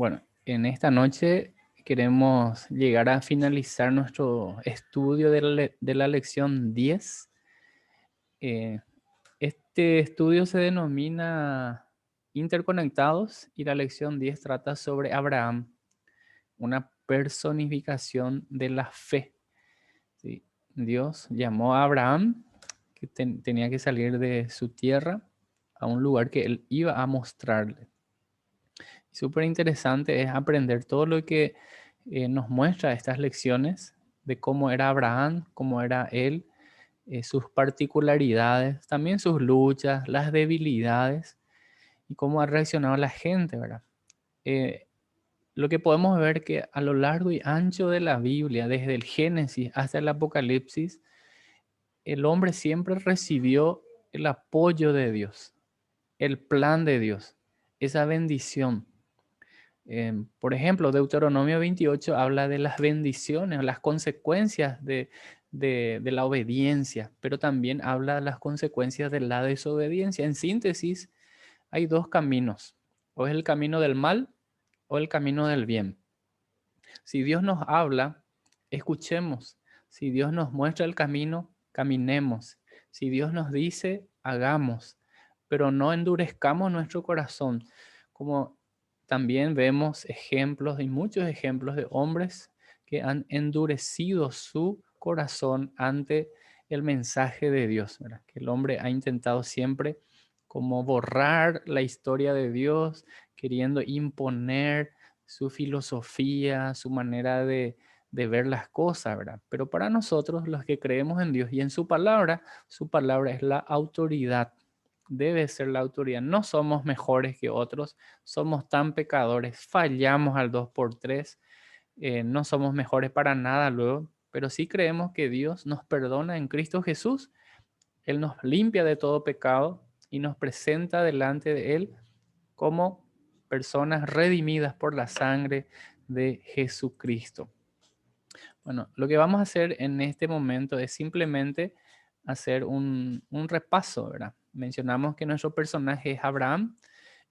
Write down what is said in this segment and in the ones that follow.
Bueno, en esta noche queremos llegar a finalizar nuestro estudio de la lección 10. Eh, este estudio se denomina Interconectados y la lección 10 trata sobre Abraham, una personificación de la fe. ¿Sí? Dios llamó a Abraham, que tenía que salir de su tierra a un lugar que él iba a mostrarle. Súper interesante es aprender todo lo que nos muestra estas lecciones de cómo era Abraham, cómo era él, sus particularidades, también sus luchas, las debilidades y cómo ha reaccionado la gente, ¿verdad? Eh, lo que podemos ver que a lo largo y ancho de la Biblia, desde el Génesis hasta el Apocalipsis, el hombre siempre recibió el apoyo de Dios, el plan de Dios, esa bendición. Por ejemplo, Deuteronomio 28 habla de las bendiciones, las consecuencias de la obediencia, pero también habla de las consecuencias de la desobediencia. En síntesis, hay dos caminos, o es el camino del mal o el camino del bien. Si Dios nos habla, escuchemos. Si Dios nos muestra el camino, caminemos. Si Dios nos dice, hagamos, pero no endurezcamos nuestro corazón, como también vemos ejemplos y muchos ejemplos de hombres que han endurecido su corazón ante el mensaje de Dios, ¿verdad? Que el hombre ha intentado siempre como borrar la historia de Dios, queriendo imponer su filosofía, su manera de ver las cosas, ¿verdad? Pero para nosotros, los que creemos en Dios y en su palabra es la autoridad, debe ser la autoridad. No somos mejores que otros, somos tan pecadores, fallamos al 2 por 3, no somos mejores para nada luego, pero sí creemos que Dios nos perdona en Cristo Jesús. Él nos limpia de todo pecado y nos presenta delante de Él como personas redimidas por la sangre de Jesucristo. Bueno, lo que vamos a hacer en este momento es simplemente hacer un repaso, ¿verdad? Mencionamos que nuestro personaje es Abraham.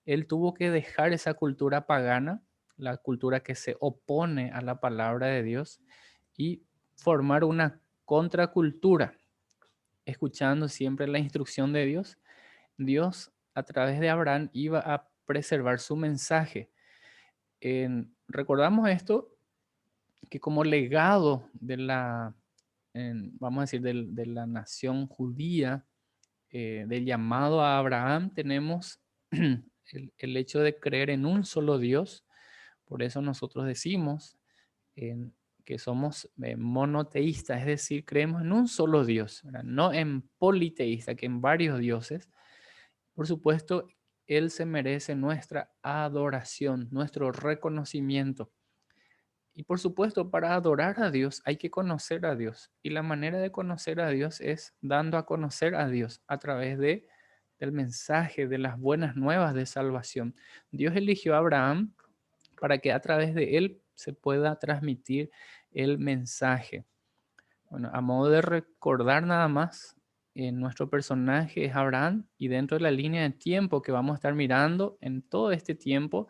Él tuvo que dejar esa cultura pagana, la cultura que se opone a la palabra de Dios, y formar una contracultura, escuchando siempre la instrucción de Dios. Dios, a través de Abraham, iba a preservar su mensaje. Recordamos esto, que como legado de la, vamos a decir, de la nación judía, del llamado a Abraham, tenemos el hecho de creer en un solo Dios. Por eso nosotros decimos que somos monoteístas, es decir, creemos en un solo Dios, ¿verdad? No en politeísta, que en varios dioses. Por supuesto, Él se merece nuestra adoración, nuestro reconocimiento. Y por supuesto, para adorar a Dios hay que conocer a Dios. Y la manera de conocer a Dios es dando a conocer a Dios a través del mensaje, de las buenas nuevas de salvación. Dios eligió a Abraham para que a través de él se pueda transmitir el mensaje. Bueno, a modo de recordar nada más, nuestro personaje es Abraham y dentro de la línea de tiempo que vamos a estar mirando en todo este tiempo,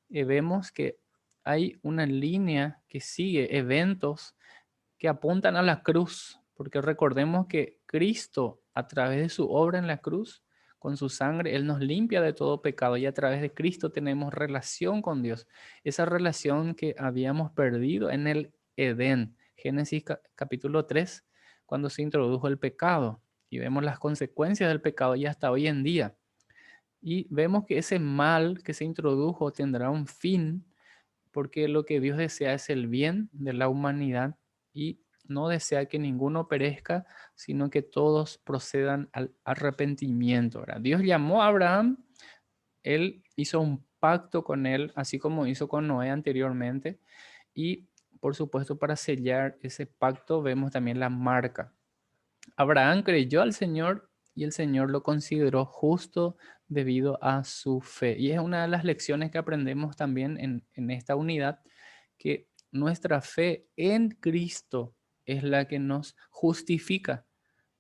vemos que hay una línea que sigue eventos que apuntan a la cruz, porque recordemos que Cristo, a través de su obra en la cruz, con su sangre, Él nos limpia de todo pecado y a través de Cristo tenemos relación con Dios. Esa relación que habíamos perdido en el Edén, Génesis capítulo 3, cuando se introdujo el pecado y vemos las consecuencias del pecado y hasta hoy en día. Y vemos que ese mal que se introdujo tendrá un fin, porque lo que Dios desea es el bien de la humanidad y no desea que ninguno perezca, sino que todos procedan al arrepentimiento. ¿Verdad? Dios llamó a Abraham, él hizo un pacto con él, así como hizo con Noé anteriormente, y por supuesto para sellar ese pacto vemos también la marca. Abraham creyó al Señor y el Señor lo consideró justo debido a su fe. Y es una de las lecciones que aprendemos también en esta unidad, que nuestra fe en Cristo es la que nos justifica,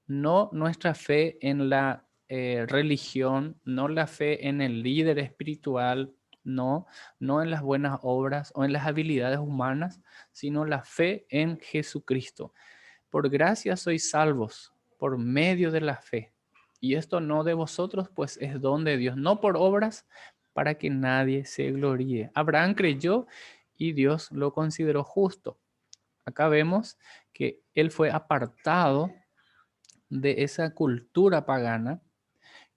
no nuestra fe en la religión, no la fe en el líder espiritual no, no en las buenas obras o en las habilidades humanas, sino la fe en Jesucristo. Por gracia sois salvos, por medio de la fe. Y esto no de vosotros, pues es don de Dios, no por obras, para que nadie se gloríe. Abraham creyó y Dios lo consideró justo. Acá vemos que él fue apartado de esa cultura pagana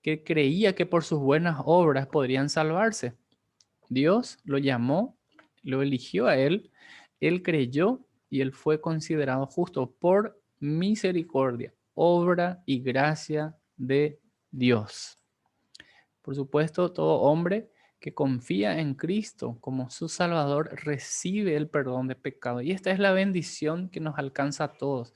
que creía que por sus buenas obras podrían salvarse. Dios lo llamó, lo eligió a él creyó y él fue considerado justo por misericordia, obra y gracia de Dios. Por supuesto, todo hombre que confía en Cristo como su Salvador recibe el perdón de pecado. Y esta es la bendición que nos alcanza a todos.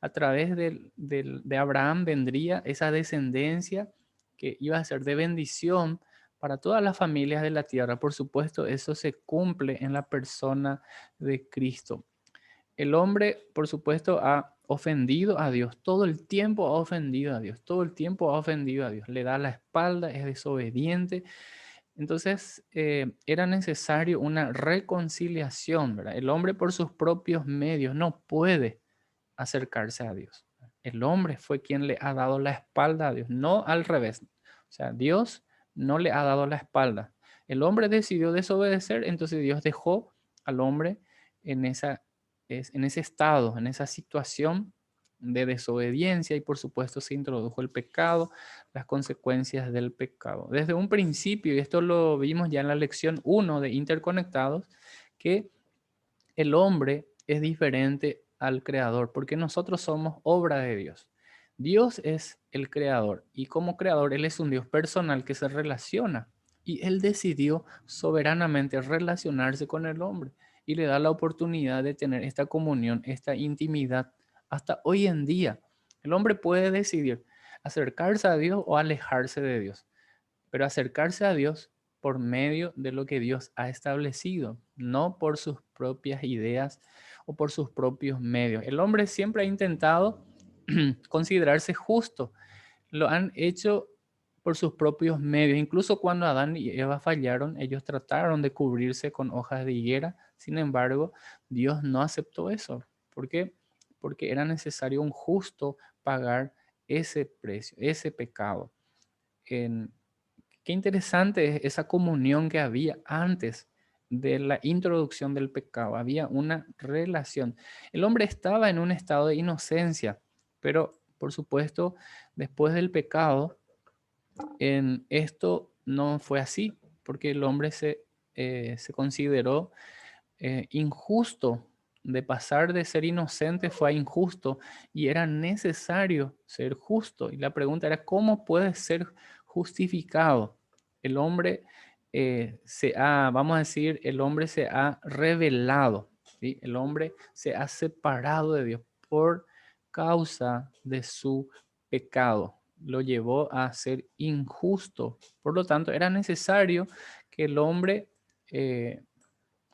A través de Abraham vendría esa descendencia que iba a ser de bendición para todas las familias de la tierra. Por supuesto, eso se cumple en la persona de Cristo. El hombre, por supuesto, ha ofendido a Dios. Todo el tiempo ha ofendido a Dios. Todo el tiempo ha ofendido a Dios. Le da la espalda, es desobediente. Entonces, era necesario una reconciliación, ¿verdad? El hombre por sus propios medios no puede acercarse a Dios. El hombre fue quien le ha dado la espalda a Dios, no al revés. O sea, Dios no le ha dado la espalda. El hombre decidió desobedecer, entonces Dios dejó al hombre en en ese estado, en esa situación de desobediencia y por supuesto se introdujo el pecado, las consecuencias del pecado. Desde un principio, y esto lo vimos ya en la lección 1 de Interconectados, que el hombre es diferente al creador, porque nosotros somos obra de Dios. Dios es el creador y como creador Él es un Dios personal que se relaciona y Él decidió soberanamente relacionarse con el hombre y le da la oportunidad de tener esta comunión, esta intimidad. Hasta hoy en día, el hombre puede decidir acercarse a Dios o alejarse de Dios, pero acercarse a Dios por medio de lo que Dios ha establecido, no por sus propias ideas o por sus propios medios. El hombre siempre ha intentado considerarse justo, lo han hecho por sus propios medios. Incluso cuando Adán y Eva fallaron, ellos trataron de cubrirse con hojas de higuera. Sin embargo, Dios no aceptó eso. ¿Por qué? Porque era necesario un justo pagar ese precio, ese pecado. En, Qué interesante es esa comunión que había antes de la introducción del pecado. Había una relación. El hombre estaba en un estado de inocencia, pero por supuesto, después del pecado, en esto no fue así, porque el hombre se consideró injusto. De pasar de ser inocente fue a injusto y era necesario ser justo. Y la pregunta era, ¿cómo puede ser justificado? El hombre vamos a decir, el hombre se ha revelado, ¿sí? El hombre se ha separado de Dios por causa de su pecado. Lo llevó a ser injusto. Por lo tanto, era necesario que el hombre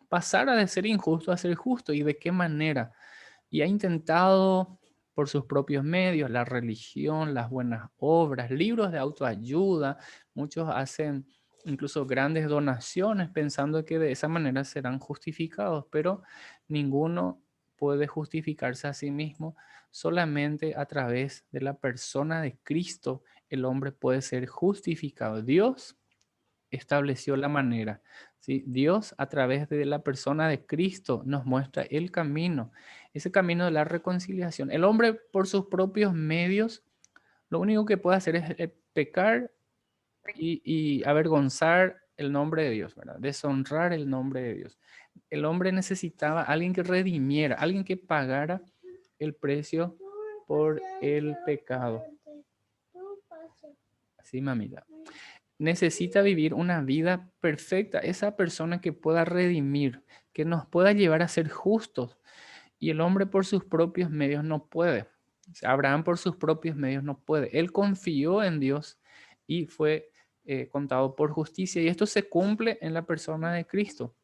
pasara de ser injusto a ser justo. ¿Y de qué manera? Y ha intentado por sus propios medios, la religión, las buenas obras, libros de autoayuda. Muchos hacen incluso grandes donaciones pensando que de esa manera serán justificados, pero ninguno puede justificarse a sí mismo. Solamente a través de la persona de Cristo el hombre puede ser justificado. Dios estableció la manera. ¿Sí? Dios a través de la persona de Cristo nos muestra el camino, ese camino de la reconciliación. El hombre por sus propios medios, lo único que puede hacer es pecar y avergonzar el nombre de Dios, ¿verdad? Deshonrar el nombre de Dios. El hombre necesitaba a alguien que redimiera, alguien que pagara el precio por el pecado. Así, mamita, necesita vivir una vida perfecta, esa persona que pueda redimir, que nos pueda llevar a ser justos. Y el hombre por sus propios medios no puede. O sea, Abraham por sus propios medios no puede. Él confió en Dios y fue contado por justicia. Y esto se cumple en la persona de Cristo,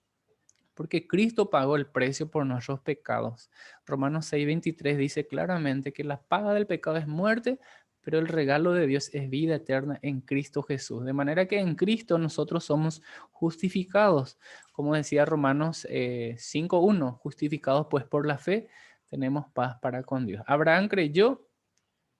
porque Cristo pagó el precio por nuestros pecados. Romanos 6:23 dice claramente que la paga del pecado es muerte, pero el regalo de Dios es vida eterna en Cristo Jesús. De manera que en Cristo nosotros somos justificados, como decía Romanos 5:1, justificados pues por la fe, tenemos paz para con Dios. Abraham creyó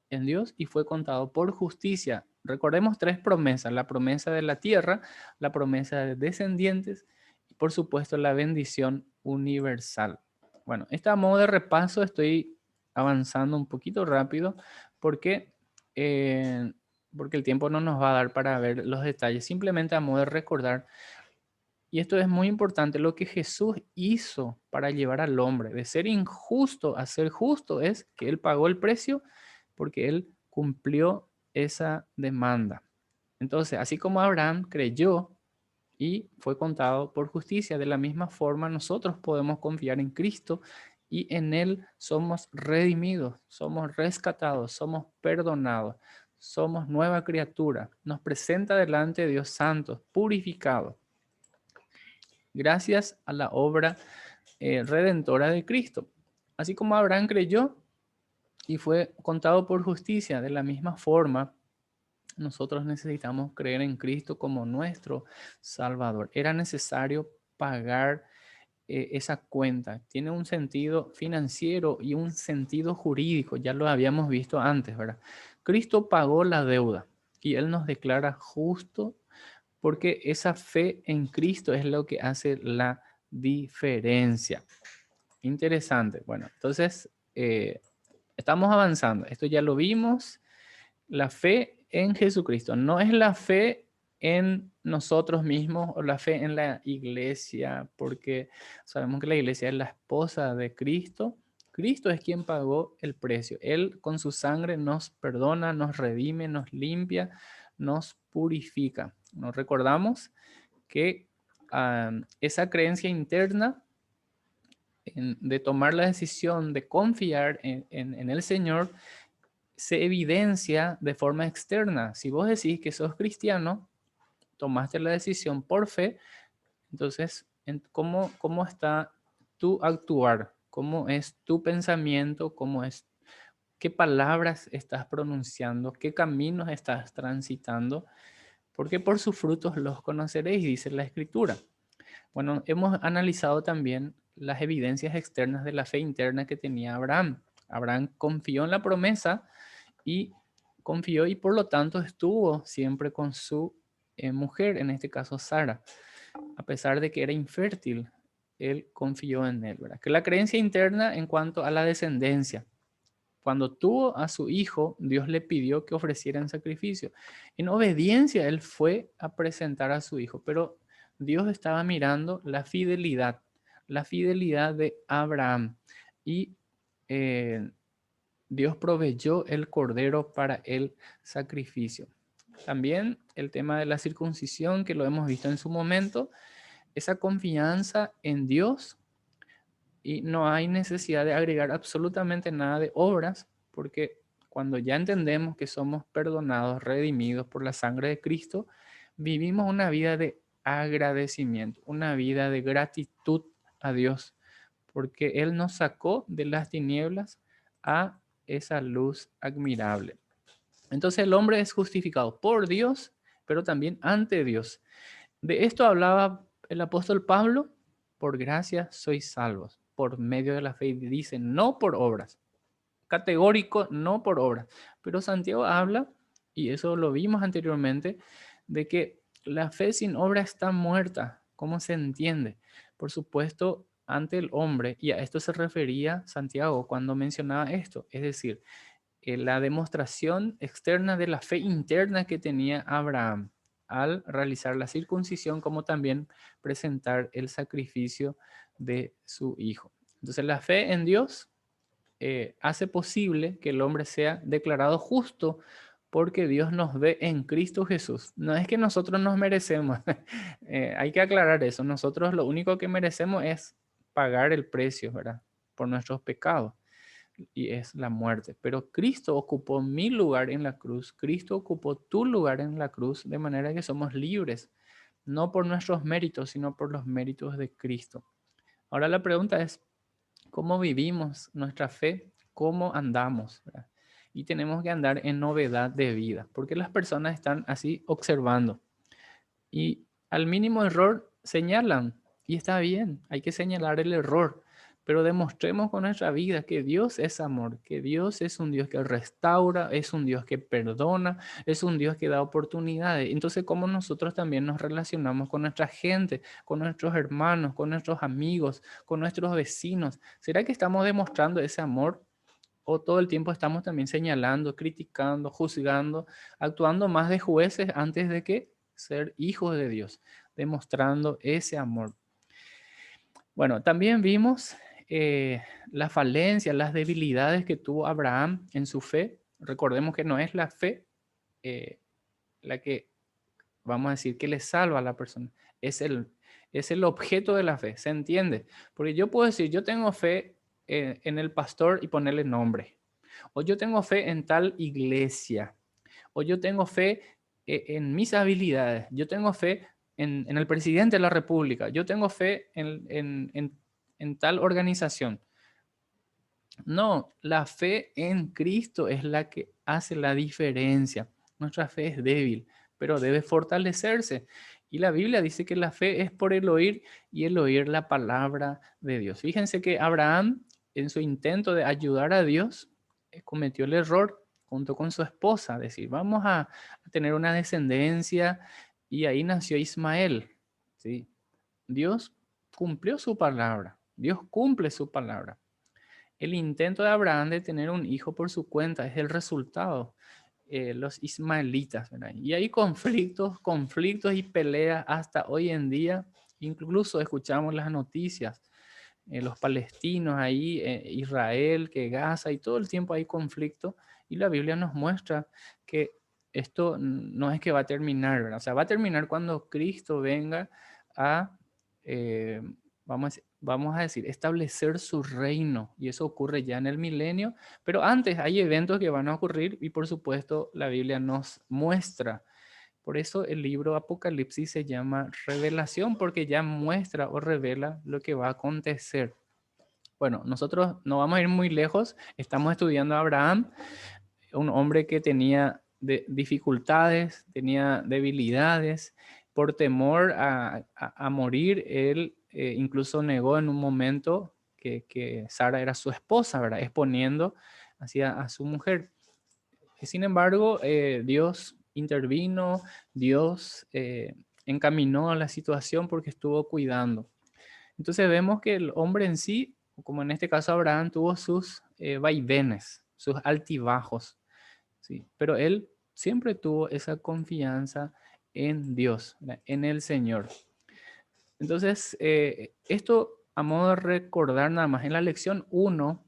en Dios y fue contado por justicia. Recordemos tres promesas: la promesa de la tierra, la promesa de descendientes y por supuesto la bendición universal. Bueno, este a modo de repaso estoy avanzando un poquito rápido porque, eh, porque el tiempo no nos va a dar para ver los detalles, simplemente a modo de recordar. Y esto es muy importante, lo que Jesús hizo para llevar al hombre de ser injusto a ser justo es que Él pagó el precio porque Él cumplió esa demanda. Entonces, así como Abraham creyó y fue contado por justicia, de la misma forma nosotros podemos confiar en Cristo y en Él somos redimidos, somos rescatados, somos perdonados, somos nueva criatura. Nos presenta delante de Dios santo, purificado, gracias a la obra redentora de Cristo. Así como Abraham creyó y fue contado por justicia, de la misma forma, nosotros necesitamos creer en Cristo como nuestro Salvador. Era necesario pagar esa cuenta. Tiene un sentido financiero y un sentido jurídico, ya lo habíamos visto antes, ¿verdad? Cristo pagó la deuda y Él nos declara justo porque esa fe en Cristo es lo que hace la diferencia. Interesante. Bueno, entonces estamos avanzando. Esto ya lo vimos. La fe en Jesucristo no es la fe en nosotros mismos o la fe en la iglesia, porque sabemos que la iglesia es la esposa de Cristo. Cristo es quien pagó el precio. Él con su sangre nos perdona, nos redime, nos limpia, nos purifica. Nos recordamos que esa creencia interna de tomar la decisión de confiar en el Señor se evidencia de forma externa. Si vos decís que sos cristiano, tomaste la decisión por fe, entonces, ¿cómo está tu actuar? ¿Cómo es tu pensamiento? ¿Qué palabras estás pronunciando? ¿Qué caminos estás transitando? Porque por sus frutos los conoceréis, dice la Escritura. Bueno, hemos analizado también las evidencias externas de la fe interna que tenía Abraham. Abraham confió en la promesa y confió y por lo tanto estuvo siempre con su mujer, en este caso Sara, a pesar de que era infértil, él confió en él, ¿verdad? Que la creencia interna en cuanto a la descendencia. Cuando tuvo a su hijo, Dios le pidió que ofreciera en sacrificio. En obediencia, él fue a presentar a su hijo, pero Dios estaba mirando la fidelidad de Abraham. Y Dios proveyó el cordero para el sacrificio. También el tema de la circuncisión, que lo hemos visto en su momento, esa confianza en Dios y no hay necesidad de agregar absolutamente nada de obras, porque cuando ya entendemos que somos perdonados, redimidos por la sangre de Cristo, vivimos una vida de agradecimiento, una vida de gratitud a Dios, porque Él nos sacó de las tinieblas a esa luz admirable. Entonces el hombre es justificado por Dios, pero también ante Dios. De esto hablaba el apóstol Pablo: por gracia sois salvos, por medio de la fe. Dice, no por obras. Categórico, no por obras. Pero Santiago habla, y eso lo vimos anteriormente, de que la fe sin obra está muerta. ¿Cómo se entiende? Por supuesto, ante el hombre, y a esto se refería Santiago cuando mencionaba esto, es decir, la demostración externa de la fe interna que tenía Abraham al realizar la circuncisión, como también presentar el sacrificio de su hijo. Entonces la fe en Dios hace posible que el hombre sea declarado justo porque Dios nos ve en Cristo Jesús. No es que nosotros nos merecemos, hay que aclarar eso. Nosotros lo único que merecemos es pagar el precio, ¿verdad? Por nuestros pecados, y es la muerte. Pero Cristo ocupó mi lugar en la cruz, Cristo ocupó tu lugar en la cruz, de manera que somos libres, no por nuestros méritos, sino por los méritos de Cristo. Ahora la pregunta es, ¿cómo vivimos nuestra fe? ¿Cómo andamos? ¿Verdad? y tenemos que andar en novedad de vida, porque las personas están así observando y al mínimo error señalan y está bien, hay que señalar el error, pero demostremos con nuestra vida que Dios es amor, que Dios es un Dios que restaura, es un Dios que perdona, es un Dios que da oportunidades. Entonces, ¿cómo nosotros también nos relacionamos con nuestra gente, con nuestros hermanos, con nuestros amigos, con nuestros vecinos? ¿Será que estamos demostrando ese amor? ¿O todo el tiempo estamos también señalando, criticando, juzgando, actuando más de jueces antes de que ser hijos de Dios, demostrando ese amor? Bueno, también vimos las falencias, las debilidades que tuvo Abraham en su fe. Recordemos que no es la fe eh, la que, vamos a decir, que le salva a la persona, es es el objeto de la fe, ¿se entiende? Porque yo puedo decir, yo tengo fe en el pastor y ponerle nombre, o yo tengo fe en tal iglesia, o yo tengo fe en mis habilidades, yo tengo fe en el presidente de la República, yo tengo fe en tal organización. No, la fe en Cristo es la que hace la diferencia. Nuestra fe es débil, pero debe fortalecerse. Y la Biblia dice que la fe es por el oír y el oír la palabra de Dios. Fíjense que Abraham, en su intento de ayudar a Dios, cometió el error junto con su esposa, decir, vamos a tener una descendencia y ahí nació Ismael. ¿Sí? Dios cumplió su palabra, Dios cumple su palabra. El intento de Abraham de tener un hijo por su cuenta es el resultado. Los ismaelitas, ¿verdad? Y hay conflictos y peleas hasta hoy en día. Incluso escuchamos las noticias, los palestinos ahí, Israel, que Gaza, y todo el tiempo hay conflicto. Y la Biblia nos muestra que esto no es que va a terminar, ¿verdad? O sea, va a terminar cuando Cristo venga a, eh, vamos a decir, establecer su reino. Y eso ocurre ya en el milenio. Pero antes hay eventos que van a ocurrir y por supuesto la Biblia nos muestra. Por eso el libro Apocalipsis se llama Revelación, porque ya muestra o revela lo que va a acontecer. Bueno, nosotros no vamos a ir muy lejos. Estamos estudiando a Abraham, un hombre que tenía dificultades, tenía debilidades. Por temor a morir, él incluso negó en un momento que Sara era su esposa, ¿verdad? Exponiendo hacia a su mujer. Sin embargo, Dios intervino, Dios encaminó a la situación porque estuvo cuidando. Entonces vemos que el hombre en sí, como en este caso Abraham, tuvo sus vaivenes, sus altibajos, ¿sí? Pero él siempre tuvo esa confianza en Dios, ¿verdad? En el Señor. Entonces, esto a modo de recordar nada más, en la lección 1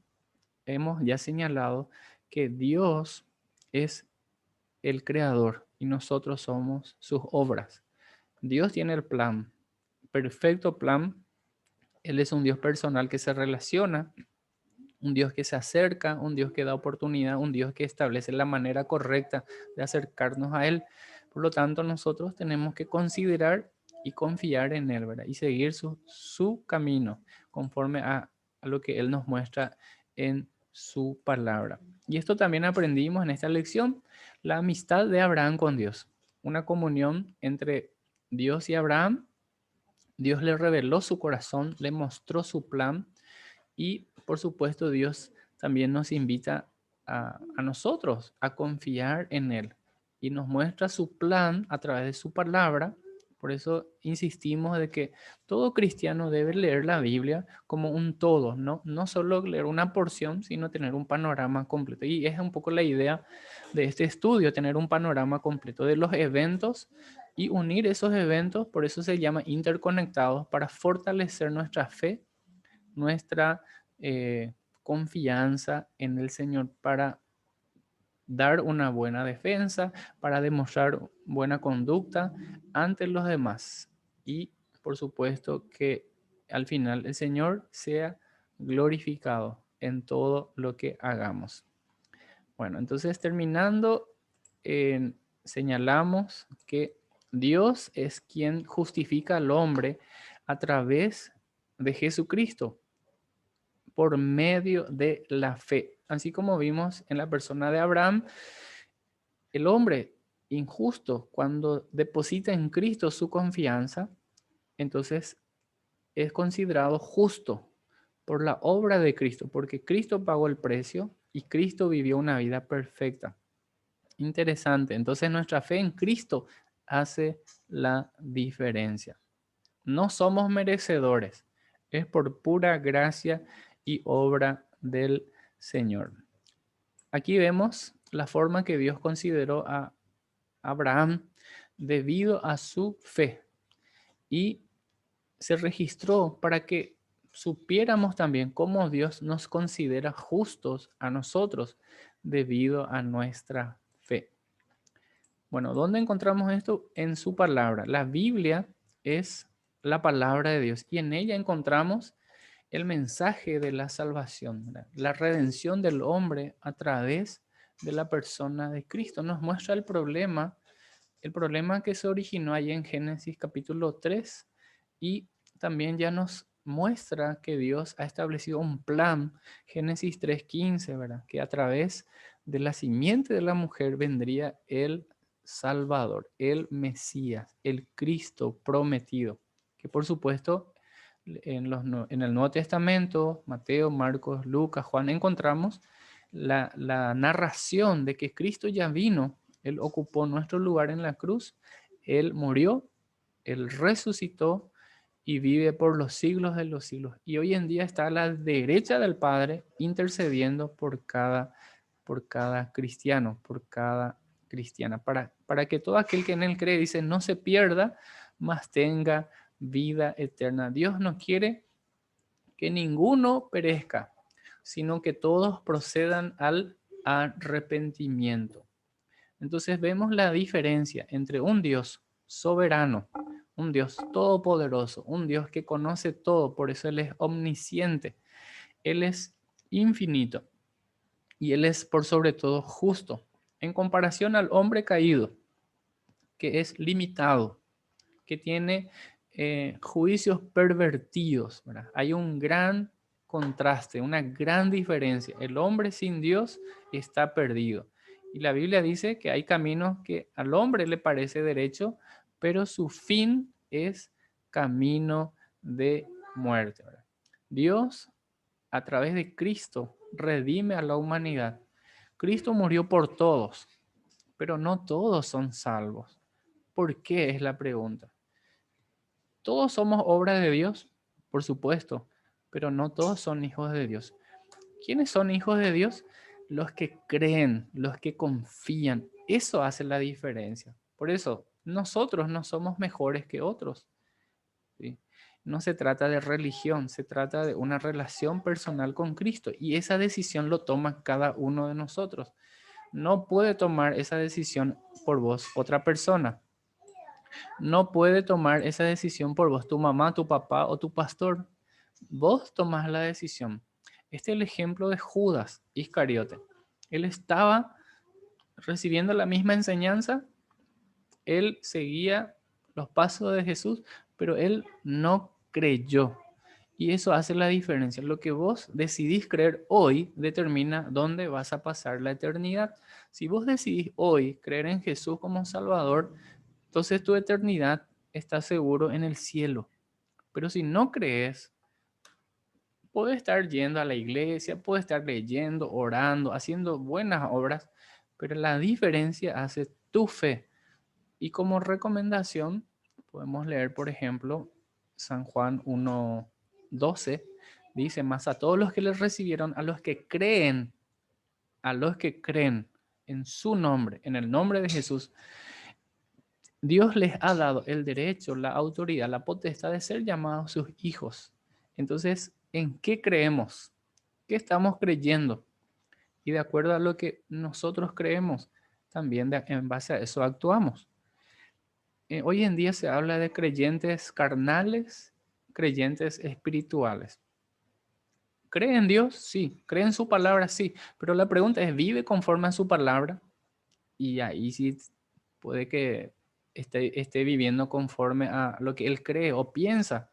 hemos ya señalado que Dios es el creador y nosotros somos sus obras. Dios tiene el plan, perfecto plan. Él es un Dios personal que se relaciona, un Dios que se acerca, un Dios que da oportunidad, un Dios que establece la manera correcta de acercarnos a Él. Por lo tanto, nosotros tenemos que considerar y confiar en Él, ¿verdad? Y seguir su camino conforme a lo que Él nos muestra en su palabra. Y esto también aprendimos en esta lección, la amistad de Abraham con Dios, una comunión entre Dios y Abraham. Dios le reveló su corazón, le mostró su plan y por supuesto Dios también nos invita a nosotros a confiar en Él y nos muestra su plan a través de su palabra. Por eso insistimos de que todo cristiano debe leer la Biblia como un todo, no solo leer una porción, sino tener un panorama completo. Y es un poco la idea de este estudio, tener un panorama completo de los eventos y unir esos eventos, por eso se llama interconectados, para fortalecer nuestra fe, nuestra confianza en el Señor, para dar una buena defensa, para demostrar buena conducta ante los demás. Y por supuesto que al final el Señor sea glorificado en todo lo que hagamos. Bueno, entonces terminando, señalamos que Dios es quien justifica al hombre a través de Jesucristo por medio de la fe. Así como vimos en la persona de Abraham, el hombre injusto, cuando deposita en Cristo su confianza, entonces es considerado justo por la obra de Cristo, porque Cristo pagó el precio y Cristo vivió una vida perfecta. Interesante. Entonces nuestra fe en Cristo hace la diferencia. No somos merecedores, es por pura gracia y obra del Señor. Aquí vemos la forma que Dios consideró a Abraham debido a su fe y se registró para que supiéramos también cómo Dios nos considera justos a nosotros debido a nuestra fe. Bueno, ¿dónde encontramos esto? En su palabra. La Biblia es la palabra de Dios y en ella encontramos el mensaje de la salvación, ¿verdad? La redención del hombre a través de la persona de Cristo. Nos muestra el problema que se originó ahí en Génesis capítulo 3 y también ya nos muestra que Dios ha establecido un plan, Génesis 3:15, ¿verdad? Que a través de la simiente de la mujer vendría el Salvador, el Mesías, el Cristo prometido, que por supuesto en el Nuevo Testamento, Mateo, Marcos, Lucas, Juan, encontramos la narración de que Cristo ya vino, Él ocupó nuestro lugar en la cruz, Él murió, Él resucitó y vive por los siglos de los siglos. Y hoy en día está a la derecha del Padre intercediendo por cada cristiano, por cada cristiana, para que todo aquel que en Él cree, dice, no se pierda, mas tenga vida eterna. Dios no quiere que ninguno perezca, sino que todos procedan al arrepentimiento. Entonces vemos la diferencia entre un Dios soberano, un Dios todopoderoso, un Dios que conoce todo, por eso Él es omnisciente, Él es infinito y Él es por sobre todo justo, en comparación al hombre caído, que es limitado, que tiene juicios pervertidos, ¿verdad? Hay un gran contraste, una gran diferencia. El hombre sin Dios está perdido. Y la Biblia dice que hay caminos que al hombre le parece derecho, pero su fin es camino de muerte, ¿verdad? Dios, a través de Cristo, redime a la humanidad. Cristo murió por todos, pero no todos son salvos. ¿Por qué? Es la pregunta. Todos somos obra de Dios, por supuesto, pero no todos son hijos de Dios. ¿Quiénes son hijos de Dios? Los que creen, los que confían. Eso hace la diferencia. Por eso, nosotros no somos mejores que otros, ¿sí? No se trata de religión, se trata de una relación personal con Cristo y esa decisión lo toma cada uno de nosotros. No puede tomar esa decisión por vos otra persona. No puede tomar esa decisión por vos, tu mamá, tu papá o tu pastor. Vos tomás la decisión. Este es el ejemplo de Judas Iscariote. Él estaba recibiendo la misma enseñanza, él seguía los pasos de Jesús, pero él no creyó. Y eso hace la diferencia. Lo que vos decidís creer hoy determina dónde vas a pasar la eternidad. Si vos decidís hoy creer en Jesús como Salvador, entonces tu eternidad está seguro en el cielo. Pero si no crees, puedes estar yendo a la iglesia, puedes estar leyendo, orando, haciendo buenas obras, pero la diferencia hace tu fe. Y como recomendación, podemos leer, por ejemplo, San Juan 1:12, dice, más a todos los que les recibieron, a los que creen en su nombre, en el nombre de Jesús, Dios les ha dado el derecho, la autoridad, la potestad de ser llamados sus hijos. Entonces, ¿en qué creemos? ¿Qué estamos creyendo? Y de acuerdo a lo que nosotros creemos, también en base a eso actuamos. Hoy en día se habla de creyentes carnales, creyentes espirituales. ¿Cree en Dios? Sí. ¿Cree en su palabra? Sí. Pero la pregunta es, ¿vive conforme a su palabra? Y ahí sí puede que esté viviendo conforme a lo que él cree o piensa.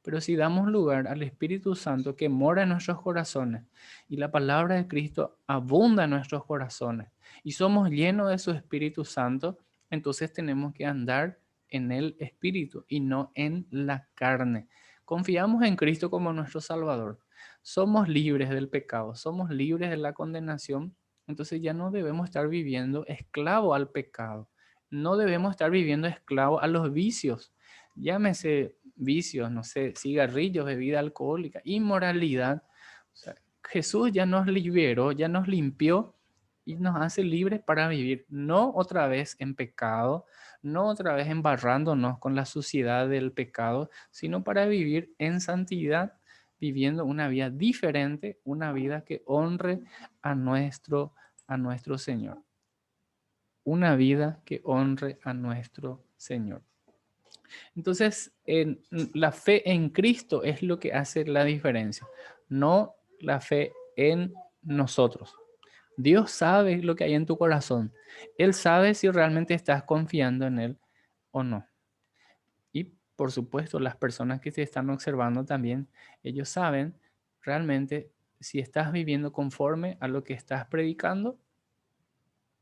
Pero si damos lugar al Espíritu Santo que mora en nuestros corazones y la palabra de Cristo abunda en nuestros corazones y somos llenos de su Espíritu Santo, entonces tenemos que andar en el Espíritu y no en la carne. Confiamos en Cristo como nuestro Salvador. Somos libres del pecado, somos libres de la condenación. Entonces ya no debemos estar viviendo esclavo al pecado. No debemos estar viviendo esclavo a los vicios. Llámese vicios, no sé, cigarrillos, bebida alcohólica, inmoralidad. O sea, Jesús ya nos liberó, ya nos limpió y nos hace libres para vivir, no otra vez en pecado, no otra vez embarrándonos con la suciedad del pecado, sino para vivir en santidad, viviendo una vida diferente, una vida que honre a nuestro Señor. Una vida que honre a nuestro Señor. Entonces, la fe en Cristo es lo que hace la diferencia, no la fe en nosotros. Dios sabe lo que hay en tu corazón. Él sabe si realmente estás confiando en Él o no. Y por supuesto, las personas que te están observando también, ellos saben realmente si estás viviendo conforme a lo que estás predicando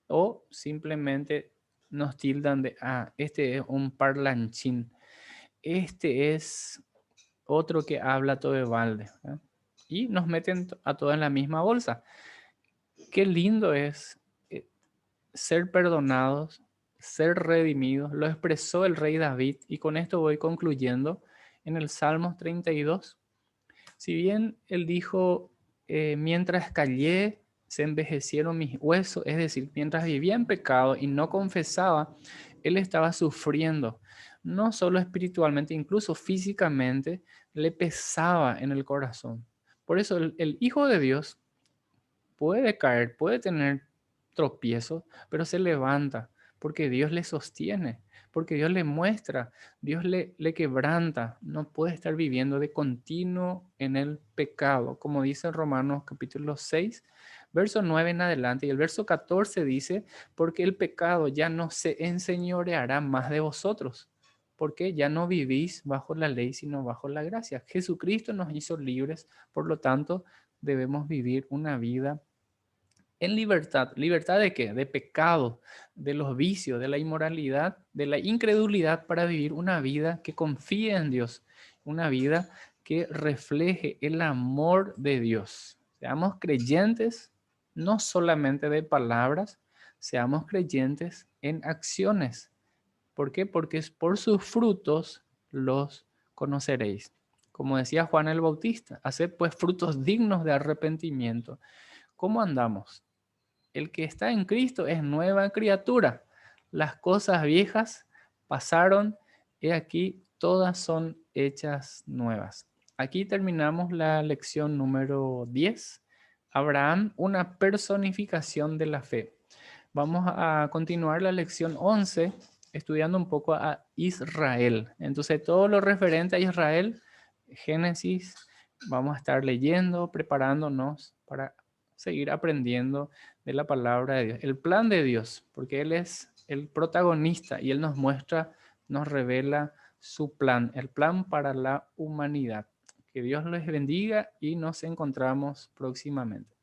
o simplemente nos tildan de, este es un parlanchín, este es otro que habla todo de balde. ¿Eh? Y nos meten a todos en la misma bolsa. Qué lindo es ser perdonados, ser redimidos. Lo expresó el rey David y con esto voy concluyendo en el Salmos 32. Si bien él dijo, mientras callé, se envejecieron mis huesos, es decir, mientras vivía en pecado y no confesaba, él estaba sufriendo, no solo espiritualmente, incluso físicamente, le pesaba en el corazón. Por eso el Hijo de Dios puede caer, puede tener tropiezos, pero se levanta porque Dios le sostiene, porque Dios le muestra, Dios le quebranta. No puede estar viviendo de continuo en el pecado, como dice Romanos capítulo 6, verso 9 en adelante. Y el verso 14 dice, porque el pecado ya no se enseñoreará más de vosotros, porque ya no vivís bajo la ley, sino bajo la gracia. Jesucristo nos hizo libres, por lo tanto, debemos vivir una vida en libertad. ¿Libertad de qué? De pecado, de los vicios, de la inmoralidad, de la incredulidad, para vivir una vida que confíe en Dios, una vida que refleje el amor de Dios. Seamos creyentes no solamente de palabras, seamos creyentes en acciones. ¿Por qué? Porque es por sus frutos los conoceréis. Como decía Juan el Bautista, haced pues frutos dignos de arrepentimiento. ¿Cómo andamos? El que está en Cristo es nueva criatura. Las cosas viejas pasaron y aquí todas son hechas nuevas. Aquí terminamos la lección número 10. Abraham, una personificación de la fe. Vamos a continuar la lección 11 estudiando un poco a Israel. Entonces, todo lo referente a Israel, Génesis, vamos a estar leyendo, preparándonos para seguir aprendiendo de la palabra de Dios, el plan de Dios, porque Él es el protagonista y Él nos muestra, nos revela su plan, el plan para la humanidad. Que Dios les bendiga y nos encontramos próximamente.